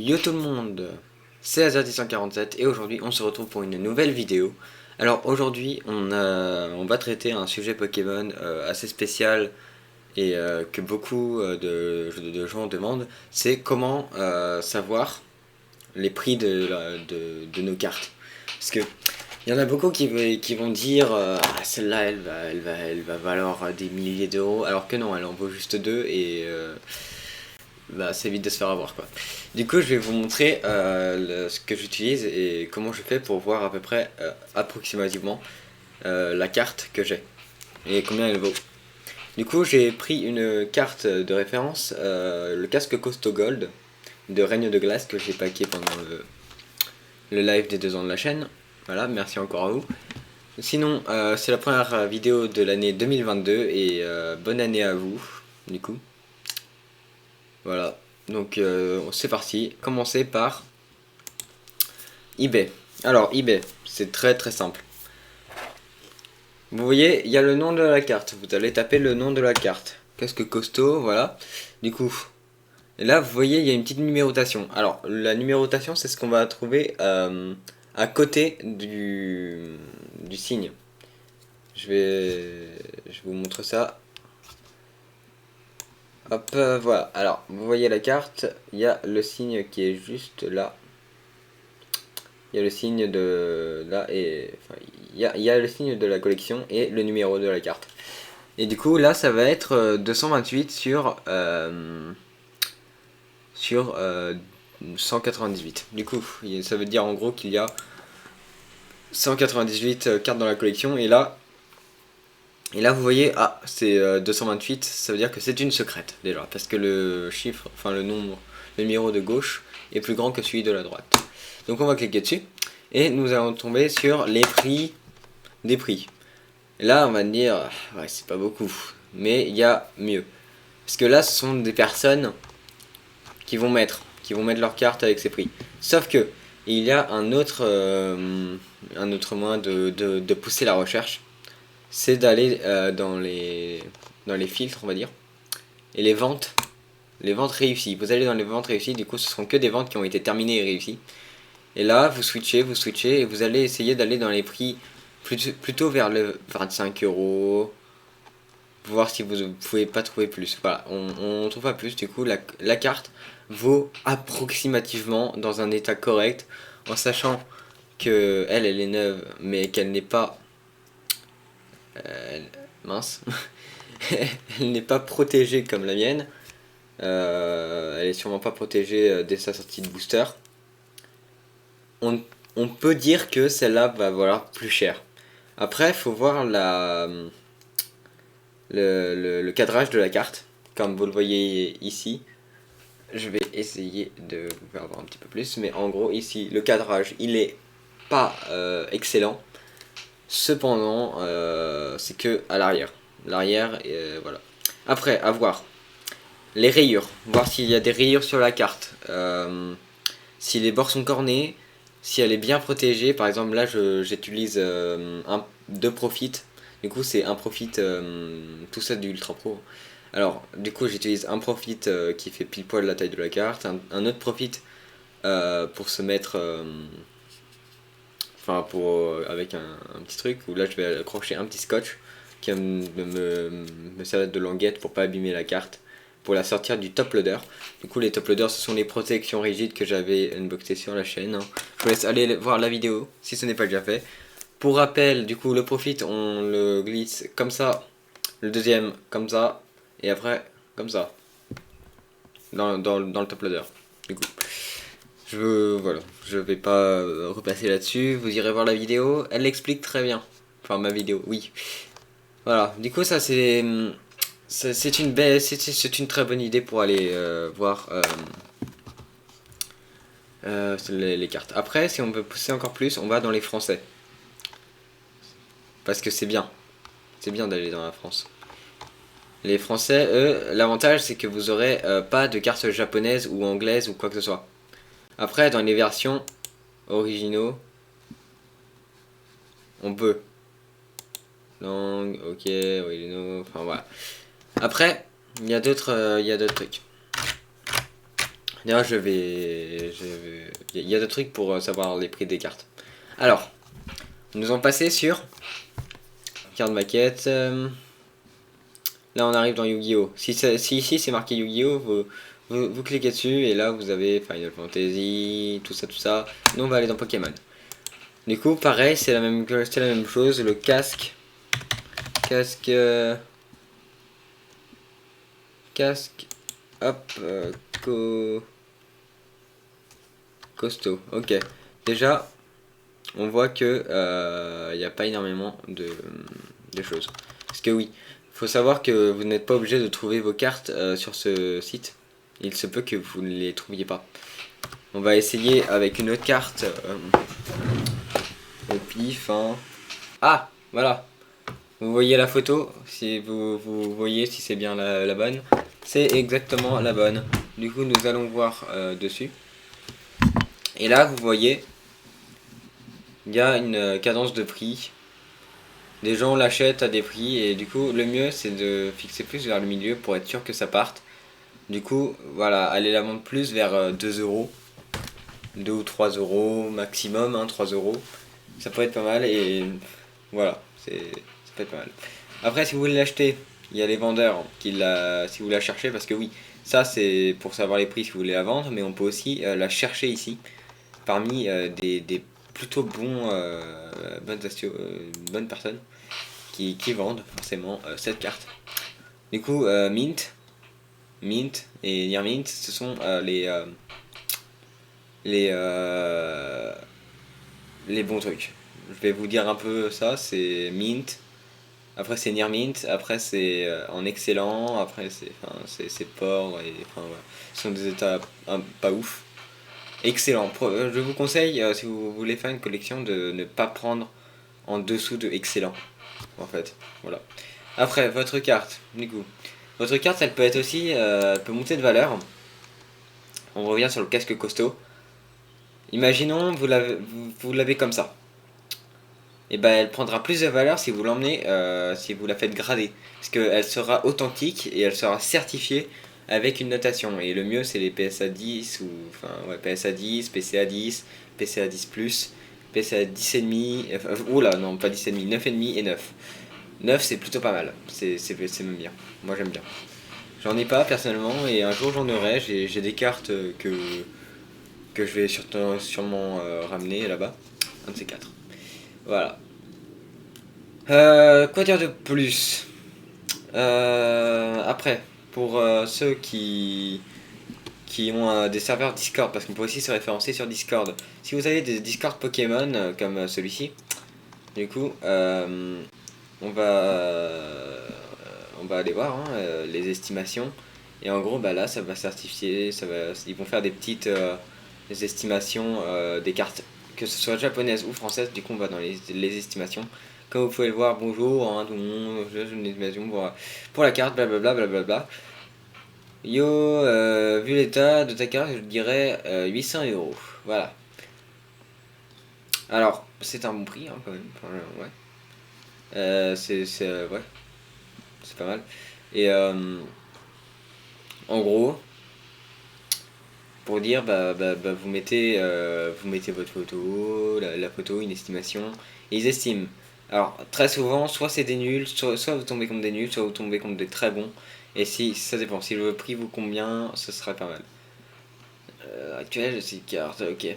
Yo tout le monde, c'est Azad147 et aujourd'hui on se retrouve pour une nouvelle vidéo. Alors aujourd'hui on va traiter un sujet Pokémon assez spécial et que beaucoup de gens demandent, c'est comment savoir les prix de nos cartes. Parce que il y en a beaucoup qui vont dire ah, celle-là elle va valoir des milliers d'euros, alors que non, elle en vaut juste deux et bah, c'est vite de se faire avoir quoi. Du coup, je vais vous montrer ce que j'utilise et comment je fais pour voir à peu près approximativement la carte que j'ai et combien elle vaut. Du coup, j'ai pris une carte de référence, le casque Costo Gold de Règne de Glace que j'ai packé pendant le live des 2 ans de la chaîne. Voilà, merci encore à vous. Sinon, c'est la première vidéo de l'année 2022 et bonne année à vous, du coup. Voilà, donc c'est parti. Commencer par eBay. Alors eBay, c'est très simple. Vous voyez, il y a le nom de la carte. Vous allez taper le nom de la carte. Casque costaud, voilà. Du coup, et là vous voyez, il y a une petite numérotation. Alors la numérotation, c'est ce qu'on va trouver à côté du signe. Je vous montre ça. Hop, voilà. Alors, vous voyez la carte, il y a le signe qui est juste là. Il y a le signe de là et enfin, il y a le signe de la collection et le numéro de la carte. Et du coup là ça va être 228 sur 198. Du coup ça veut dire en gros qu'il y a 198 cartes dans la collection et là vous voyez, ah c'est 228, ça veut dire que c'est une secrète déjà parce que le chiffre, enfin le nombre, le numéro de gauche est plus grand que celui de la droite. Donc on va cliquer dessus et nous allons tomber sur les prix des prix. Et là on va dire ouais c'est pas beaucoup, mais il y a mieux. Parce que là ce sont des personnes qui vont mettre leur carte avec ces prix. Sauf que il y a un autre moyen de pousser la recherche, c'est d'aller dans les filtres on va dire, et les ventes réussies. Vous allez dans les ventes réussies, du coup ce seront que des ventes qui ont été terminées et réussies. Et là, vous switchez et vous allez essayer d'aller dans les prix plutôt vers le 25 euros. Voir si vous pouvez pas trouver plus. Voilà, on trouve pas plus. Du coup, la carte vaut approximativement dans un état correct, en sachant que elle est neuve, mais qu'elle n'est pas mince. Elle n'est pas protégée comme la mienne. Elle est sûrement pas protégée dès sa sortie de booster. On peut dire que celle-là va valoir plus cher. Après, il faut voir le cadrage de la carte, comme vous le voyez ici. Je vais essayer de vous faire voir un petit peu plus, mais en gros, ici, le cadrage, il est pas excellent. Cependant, c'est que à l'arrière. L'arrière, voilà. Après, à voir. Les rayures, voir s'il y a des rayures sur la carte. Si les bords sont cornés, si elle est bien protégée. Par exemple là j'utilise deux profit, du coup c'est un profit, tout ça du ultra pro. Alors du coup j'utilise un profit qui fait pile poil la taille de la carte, un autre profit pour se mettre enfin pour avec un petit truc où là je vais accrocher un petit scotch qui va me servir de languette pour pas abîmer la carte, pour la sortir du top loader. Du coup les top loaders ce sont les protections rigides que j'avais unboxées sur la chaîne. Je vous laisse aller voir la vidéo si ce n'est pas déjà fait. Pour rappel, du coup le profit on le glisse comme ça, le deuxième comme ça, et après comme ça, dans le top loader. Du coup, voilà, je vais pas repasser là-dessus, vous irez voir la vidéo, elle l'explique très bien. Enfin ma vidéo, oui. Voilà, du coup ça c'est une très bonne idée pour aller voir les cartes. Après, si on veut pousser encore plus, on va dans les français. Parce que c'est bien. C'est bien d'aller dans la France. Les français, eux, l'avantage c'est que vous aurez pas de cartes japonaises ou anglaises ou quoi que ce soit. Après, dans les versions originaux, on peut. Langue, ok, originaux, enfin voilà. Après, il y a d'autres trucs. D'ailleurs, il y a des trucs pour savoir les prix des cartes. Alors, nous allons passer sur carte maquette. Là, on arrive dans Yu-Gi-Oh! Si ici c'est marqué Yu-Gi-Oh! Vous cliquez dessus et là vous avez Final Fantasy, tout ça. Nous on va aller dans Pokémon. Du coup, pareil, c'est la même chose. Le casque, hop, costaud. Ok. Déjà, on voit que il n'y a pas énormément de choses. Parce que oui, faut savoir que vous n'êtes pas obligé de trouver vos cartes sur ce site. Il se peut que vous ne les trouviez pas. On va essayer avec une autre carte au pif. Hein. Ah, voilà. Vous voyez la photo, si vous voyez si c'est bien la bonne. C'est exactement la bonne. Du coup, nous allons voir dessus. Et là, vous voyez, il y a une cadence de prix. Les gens l'achètent à des prix et du coup, le mieux c'est de fixer plus vers le milieu pour être sûr que ça parte. Du coup, voilà, allez la vendre plus vers 2 euros. 2 ou 3 euros maximum, hein, 3 euros. Ça peut être pas mal et voilà, ça peut être pas mal. Après, si vous voulez l'acheter, il y a les vendeurs si vous la cherchez, parce que oui, ça c'est pour savoir les prix si vous voulez la vendre, mais on peut aussi la chercher ici, parmi des plutôt bonnes personnes qui vendent forcément cette carte. Du coup, Mint et Near Mint, ce sont les bons trucs. Je vais vous dire un peu ça, c'est Mint, après c'est Near Mint, après c'est en excellent, après c'est Port, et enfin voilà. Ce sont des états pas ouf. Excellent. Je vous conseille, si vous voulez faire une collection, de ne pas prendre en dessous de excellent. En fait, voilà. Après, votre carte, du coup. Votre carte, elle peut être aussi, elle peut monter de valeur. On revient sur le casque costaud. Imaginons, vous l'avez comme ça. Et ben, elle prendra plus de valeur si vous l'emmenez, si vous la faites grader. Parce qu'elle sera authentique et elle sera certifiée avec une notation. Et le mieux, c'est les PSA 10 ou enfin ouais, PSA 10, PCA 10, PCA 10+, PCA 10,5, oula non pas 10,5, 9,5 et 9. 9 c'est plutôt pas mal, c'est même bien, moi j'aime bien. J'en ai pas personnellement et un jour j'en aurai, j'ai des cartes que je vais sûrement ramener là-bas, un de ces quatre. Voilà. Quoi dire de plus après, pour ceux qui ont des serveurs Discord, parce qu'on peut aussi se référencer sur Discord. Si vous avez des Discord Pokémon comme celui-ci, du coup, on va aller voir hein, les estimations. Et en gros, bah là, ça va certifier, ils vont faire des petites des estimations des cartes, que ce soit japonaises ou françaises. Du coup, on va dans les estimations. Comme vous pouvez le voir, bonjour, hein, tout le monde, j'ai une estimation pour la carte, blablabla, blablabla. Yo, vu l'état de ta carte, je dirais 800 euros. Voilà. Alors, c'est un bon prix hein, quand même. Enfin, ouais. Ouais, c'est pas mal. Et en gros, pour dire, vous mettez votre photo, la photo, une estimation, et ils estiment. Alors, très souvent, soit c'est des nuls, soit vous tombez comme des nuls, soit vous tombez comme des très bons. Et si ça dépend, si le prix vous convient, ce serait pas mal. Actuelle, c'est une carte, ok.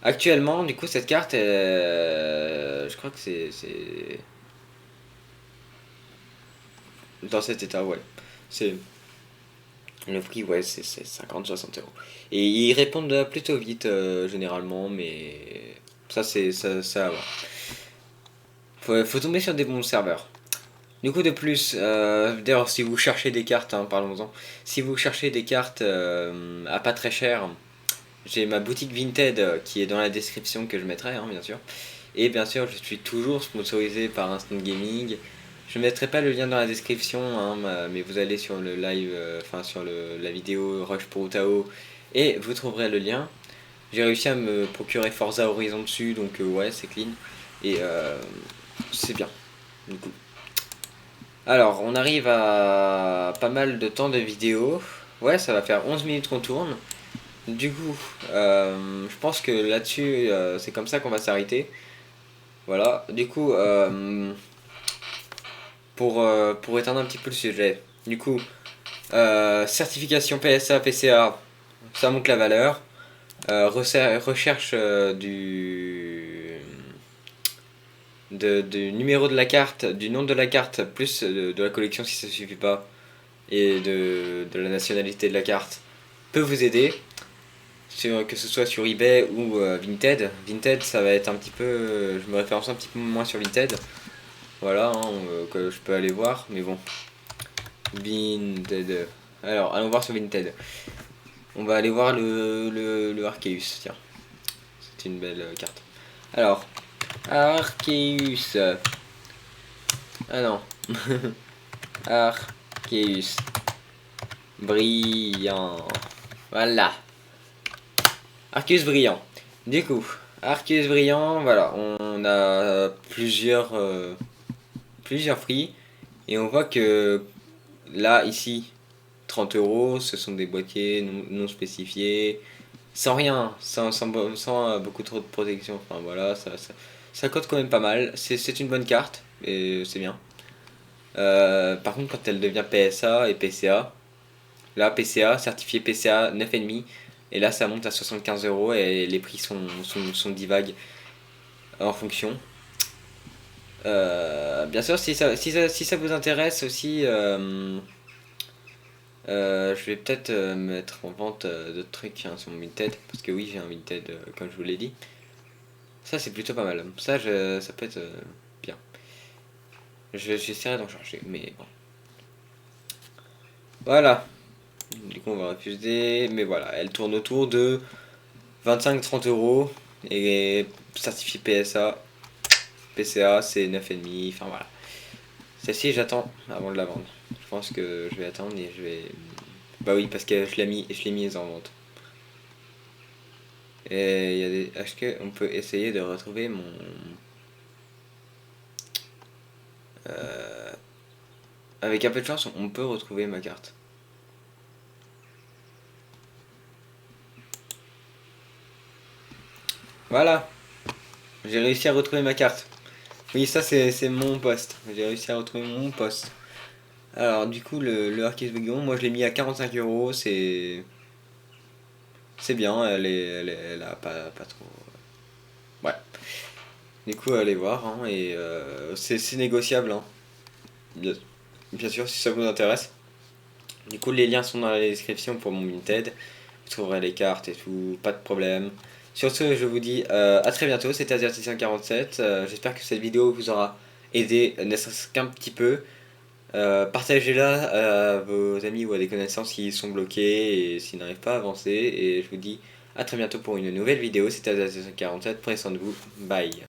Actuellement, du coup, cette carte, je crois que c'est dans cet état, ouais. C'est le prix, ouais, c'est 50-60 euros. Et ils répondent plutôt vite, généralement, mais ça va. Faut tomber sur des bons serveurs. Du coup, de plus, d'ailleurs, si vous cherchez des cartes, hein, parlons-en. Si vous cherchez des cartes à pas très cher, j'ai ma boutique Vinted qui est dans la description que je mettrai, hein, bien sûr. Et bien sûr, je suis toujours sponsorisé par Instant Gaming. Je ne mettrai pas le lien dans la description, hein, mais vous allez sur le live, enfin sur la vidéo Rush pour Tao et vous trouverez le lien. J'ai réussi à me procurer Forza Horizon dessus, donc ouais, c'est clean. Et c'est bien, du coup. Alors, on arrive à pas mal de temps de vidéo. Ouais, ça va faire 11 minutes qu'on tourne. Du coup, je pense que là-dessus, c'est comme ça qu'on va s'arrêter. Voilà, du coup, pour étendre un petit peu le sujet. Du coup, certification PSA, PCA, ça monte la valeur. Recherche du numéro de la carte, du nom de la carte, plus de la collection si ça suffit pas, et de la nationalité de la carte, peut vous aider. Que ce soit sur eBay ou Vinted. Vinted, ça va être un petit peu. Je me référence un petit peu moins sur Vinted. Voilà, hein, que je peux aller voir, mais bon. Vinted. Alors, allons voir sur Vinted. On va aller voir le Arceus, tiens. C'est une belle carte. Alors, Arceus. Ah non. Arceus. Brillant. Voilà. Arceus brillant. Du coup, Arceus brillant, voilà, on a plusieurs prix. Et on voit que là, ici, 30 €, ce sont des boîtiers non spécifiés, sans rien, sans beaucoup trop de protection. Enfin voilà, ça coûte quand même pas mal. C'est une bonne carte, et c'est bien. Par contre, quand elle devient PSA et PCA, là, PCA, certifié PCA 9,5, et là, ça monte à 75 € et les prix sont divagues en fonction. Bien sûr, si ça vous intéresse aussi, je vais peut-être mettre en vente d'autres trucs hein, sur mon Vinted, parce que oui, j'ai un Vinted, comme je vous l'ai dit. Ça, c'est plutôt pas mal. Ça peut être bien. J'essaierai d'en chercher, mais bon. Voilà. Du coup, on va refuser, mais voilà, elle tourne autour de 25-30 € et certifié PSA, PCA, c'est 9,5. Enfin voilà. Celle-ci, j'attends avant de la vendre. Je pense que je vais attendre et je vais. Bah oui, parce que je l'ai mise en vente. Et il y a des. Est-ce qu'on peut essayer de retrouver mon. Euh, Avec un peu de chance, on peut retrouver ma carte. Voilà, j'ai réussi à retrouver ma carte. Oui, ça c'est mon poste. J'ai réussi à retrouver mon poste. Alors, du coup, le Arceus Vagabond, moi je l'ai mis à 45 €. C'est bien, elle a pas trop. Ouais. Du coup, allez voir, hein, et c'est négociable, hein. Bien, bien sûr, si ça vous intéresse. Du coup, les liens sont dans la description pour mon Vinted. Vous trouverez les cartes et tout, pas de problème. Sur ce, je vous dis à très bientôt. C'était Asiaticien47. J'espère que cette vidéo vous aura aidé, ne serait-ce qu'un petit peu. Partagez-la à vos amis ou à des connaissances qui sont bloqués et s'ils n'arrivent pas à avancer. Et je vous dis à très bientôt pour une nouvelle vidéo. C'était Asiaticien47. Prenez soin de vous. Bye.